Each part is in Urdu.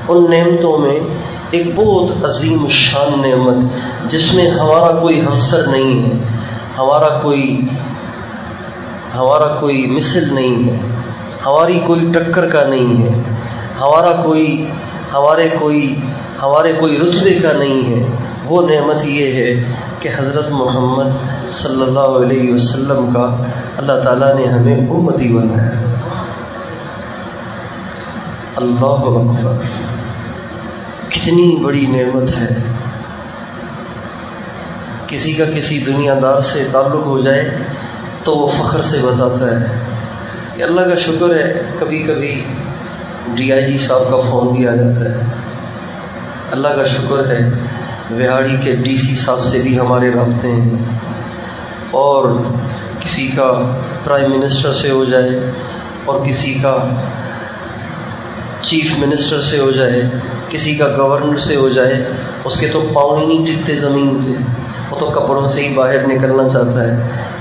ان نعمتوں میں ایک بہت عظیم الشان نعمت جس میں ہمارا کوئی ہمسر نہیں ہے، ہمارا کوئی مثل نہیں ہے، ہماری کوئی ٹکر کا نہیں ہے، ہمارے کوئی رتبے کا نہیں ہے، وہ نعمت یہ ہے کہ حضرت محمد صلی اللہ علیہ وسلم کا اللہ تعالیٰ نے ہمیں امتی بنایا۔ اللہ اکبر، کتنی بڑی نعمت ہے۔ کسی کا کسی دنیا دار سے تعلق ہو جائے تو وہ فخر سے بتاتا ہے کہ اللہ کا شکر ہے، کبھی کبھی DIG صاحب کا فون بھی آ جاتا ہے، اللہ کا شکر ہے وہاڑی کے DC صاحب سے بھی ہمارے رابطے ہیں، اور کسی کا پرائم منسٹر سے ہو جائے اور کسی کا چیف منسٹر سے ہو جائے، کسی کا گورنر سے ہو جائے، اس کے تو پاؤں ہی نہیں ٹکتے زمین پہ، وہ تو کپڑوں سے ہی باہر نکلنا چاہتا ہے۔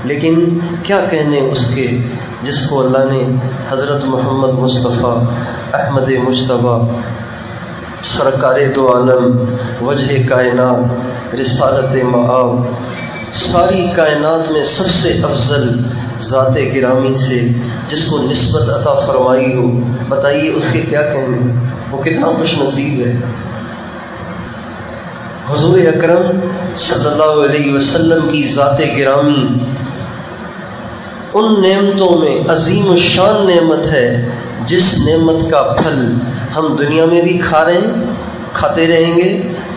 لیکن کیا کہنے اس کے جس کو اللہ نے حضرت محمد مصطفیٰ احمد مجتبیٰ سرکار دو عالم وجہ کائنات رسالت مآب ساری کائنات میں سب سے افضل ذات گرامی سے جس کو نسبت عطا فرمائی ہو، بتائیے اس کے کیا کہنے، وہ کتنا خوش نصیب ہے۔ حضور اکرم صلی اللہ علیہ وسلم کی ذات گرامی ان نعمتوں میں عظیم الشان نعمت ہے جس نعمت کا پھل ہم دنیا میں بھی کھاتے رہیں گے،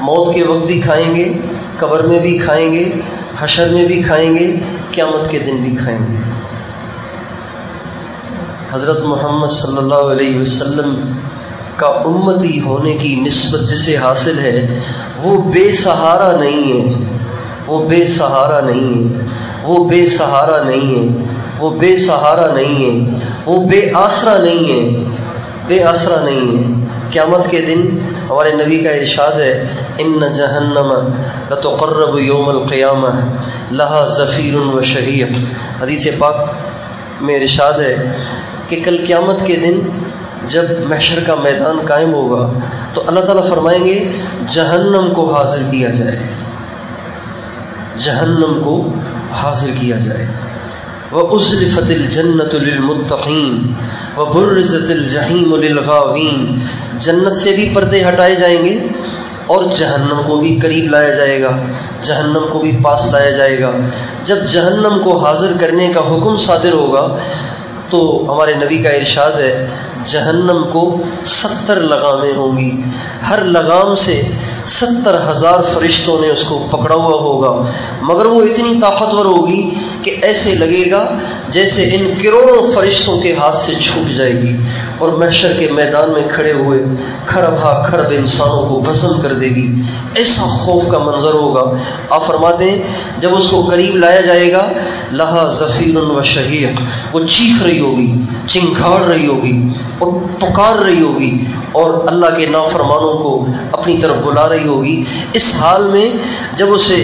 موت کے وقت بھی کھائیں گے، قبر میں بھی کھائیں گے، حشر میں بھی کھائیں گے، قیامت کے دن بھی کھائیں گے۔ حضرت محمد صلی اللہ علیہ وسلم کا امتی ہونے کی نسبت جسے حاصل ہے وہ بے سہارا نہیں ہے، وہ بے سہارا نہیں ہے، وہ بے سہارا نہیں ہے، وہ بے سہارا نہیں ہے، وہ بے آسرا نہیں ہے، بے آسرا نہیں ہے۔ قیامت کے دن ہمارے نبی کا ارشاد ہے، ان جہنم لتقرب یوم القیامہ لہا زفیر و شہیق۔ حدیث پاک میں ارشاد ہے کہ کل قیامت کے دن جب محشر کا میدان قائم ہوگا تو اللہ تعالیٰ فرمائیں گے جہنم کو حاضر کیا جائے، جہنم کو حاضر کیا جائے۔ وَأُزْلِفَتِ الْجَنَّةُ لِلْمُتَّقِينَ وَبُرِّزَتِ الْجَحِيمُ لِلْغَاوِينَ۔ جنت سے بھی پردے ہٹائے جائیں گے اور جہنم کو بھی قریب لایا جائے گا، جہنم کو بھی پاس لایا جائے گا۔ جب جہنم کو حاضر کرنے کا حکم صادر ہوگا تو ہمارے نبی کا ارشاد ہے جہنم کو 70 لگامیں ہوں گی، ہر لگام سے 70,000 فرشتوں نے اس کو پکڑا ہوا ہوگا، مگر وہ اتنی طاقتور ہوگی کہ ایسے لگے گا جیسے ان کروڑوں فرشتوں کے ہاتھ سے چھوٹ جائے گی اور محشر کے میدان میں کھڑے ہوئے کھربا کھرب انسانوں کو بھسم کر دے گی۔ ایسا خوف کا منظر ہوگا۔ آپ فرماتے ہیں جب اس کو قریب لایا جائے گا لہا زفیر و شہیق، وہ چیخ رہی ہوگی، چنگھاڑ رہی ہوگی اور پکار رہی ہوگی اور اللہ کے نافرمانوں کو اپنی طرف بلا رہی ہوگی۔ اس حال میں جب اسے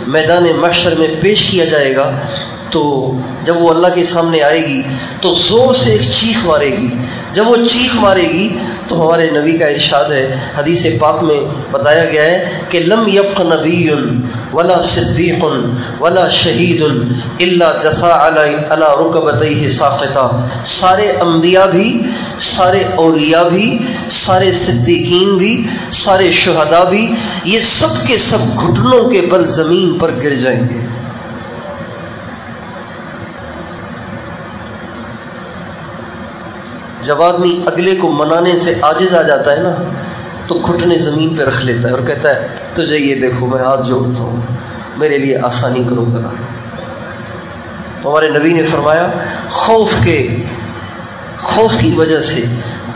میدان محشر میں پیش کیا جائے گا تو جب وہ اللہ کے سامنے آئے گی تو زور سے ایک چیخ مارے گی۔ جب وہ چیخ مارے گی تو ہمارے نبی کا ارشاد ہے، حدیث پاک میں بتایا گیا ہے کہ لم یبق نبی ولا صدیق ولا شہید الا جثا علی رکبتیہ ساقطا۔ سارے انبیاء بھی، سارے اولیاء بھی، سارے صدیقین بھی، سارے شہداء بھی، یہ سب کے سب گھٹنوں کے بل زمین پر گر جائیں گے۔ جب آدمی اگلے کو منانے سے عاجز آ جاتا ہے نا تو گھٹنے زمین پہ رکھ لیتا ہے اور کہتا ہے تجھے یہ دیکھو میں ہاتھ جوڑتا ہوں، میرے لیے آسانی کرو ذرا۔ تو ہمارے نبی نے فرمایا خوف کی وجہ سے،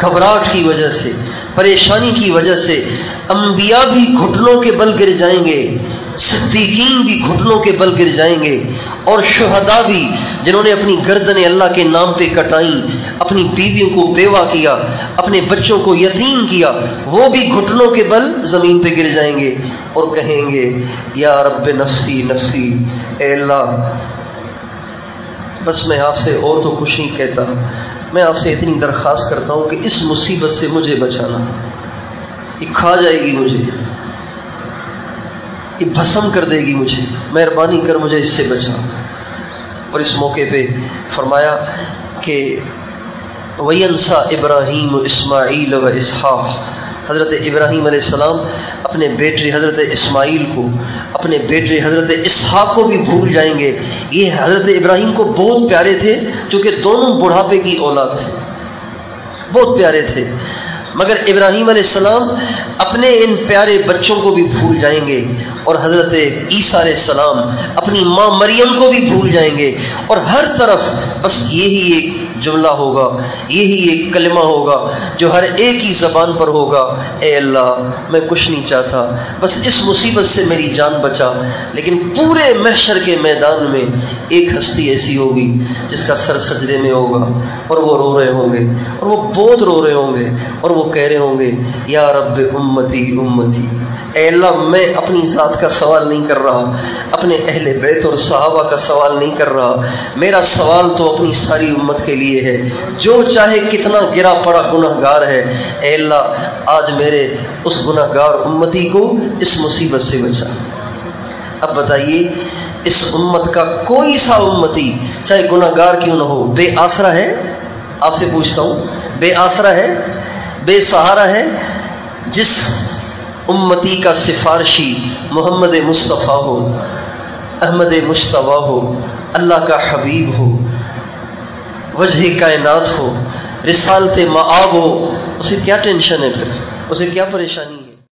گھبراہٹ کی وجہ سے، پریشانی کی وجہ سے انبیاء بھی گھٹنوں کے بل گر جائیں گے، صدیقین بھی گھٹنوں کے بل گر جائیں گے، اور شہداء بھی جنہوں نے اپنی گردنیں اللہ کے نام پہ کٹائیں، اپنی بیویوں کو بیوہ کیا، اپنے بچوں کو یتیم کیا، وہ بھی گھٹنوں کے بل زمین پہ گر جائیں گے اور کہیں گے یا رب نفسی نفسی، اے اللہ بس میں آپ سے اور تو کچھ نہیں کہتا، میں آپ سے اتنی درخواست کرتا ہوں کہ اس مصیبت سے مجھے بچانا۔ یہ کھا جائے گی مجھے، یہ بھسم کر دے گی مجھے، مہربانی کر مجھے اس سے بچا۔ اور اس موقع پہ فرمایا کہ وَيَنْسَى إِبْرَاهِيمُ إِسْمَاعِيلَ وَإِسْحَاقَ، حضرت ابراہیم علیہ السلام اپنے بیٹے حضرت اسماعیل کو، اپنے بیٹے حضرت اسحاق کو بھی بھول جائیں گے۔ یہ حضرت ابراہیم کو بہت پیارے تھے، چونکہ دونوں بڑھاپے کی اولاد تھے، بہت پیارے تھے، مگر ابراہیم علیہ السلام اپنے ان پیارے بچوں کو بھی بھول جائیں گے، اور حضرت عیسیٰ علیہ السلام اپنی ماں مریم کو بھی بھول جائیں گے، اور ہر طرف بس یہی ایک جملہ ہوگا، یہی ایک کلمہ ہوگا جو ہر ایک ہی زبان پر ہوگا، اے اللہ میں کچھ نہیں چاہتا، بس اس مصیبت سے میری جان بچا۔ لیکن پورے محشر کے میدان میں ایک ہستی ایسی ہوگی جس کا سر سجدے میں ہوگا، اور وہ رو رہے ہوں گے، اور وہ بہت رو رہے ہوں گے، اور وہ کہہ رہے ہوں گے یا رب امتی امتی، اے اللہ میں اپنی ذات کا سوال نہیں کر رہا، اپنے اہل بیت اور صحابہ کا سوال نہیں کر رہا، میرا سوال تو اپنی ساری امت کے لیے ہے، جو چاہے کتنا گرا پڑا گناہ گار ہے، اے اللہ آج میرے اس گناہ گار امتی کو اس مصیبت سے بچا۔ اب بتائیے اس امت کا کوئی سا امتی چاہے گناہ گار کیوں نہ ہو بے آسرا ہے؟ آپ سے پوچھتا ہوں، بے آسرا ہے، بے سہارا ہے؟ جس امتی کا سفارشی محمد مصطفیٰ ہو، احمد مشتبہ ہو، اللہ کا حبیب ہو، وجہ کائنات ہو، رسالت مآب ہو، اسے کیا ٹینشن ہے؟ پھر اسے کیا پریشانی ہے؟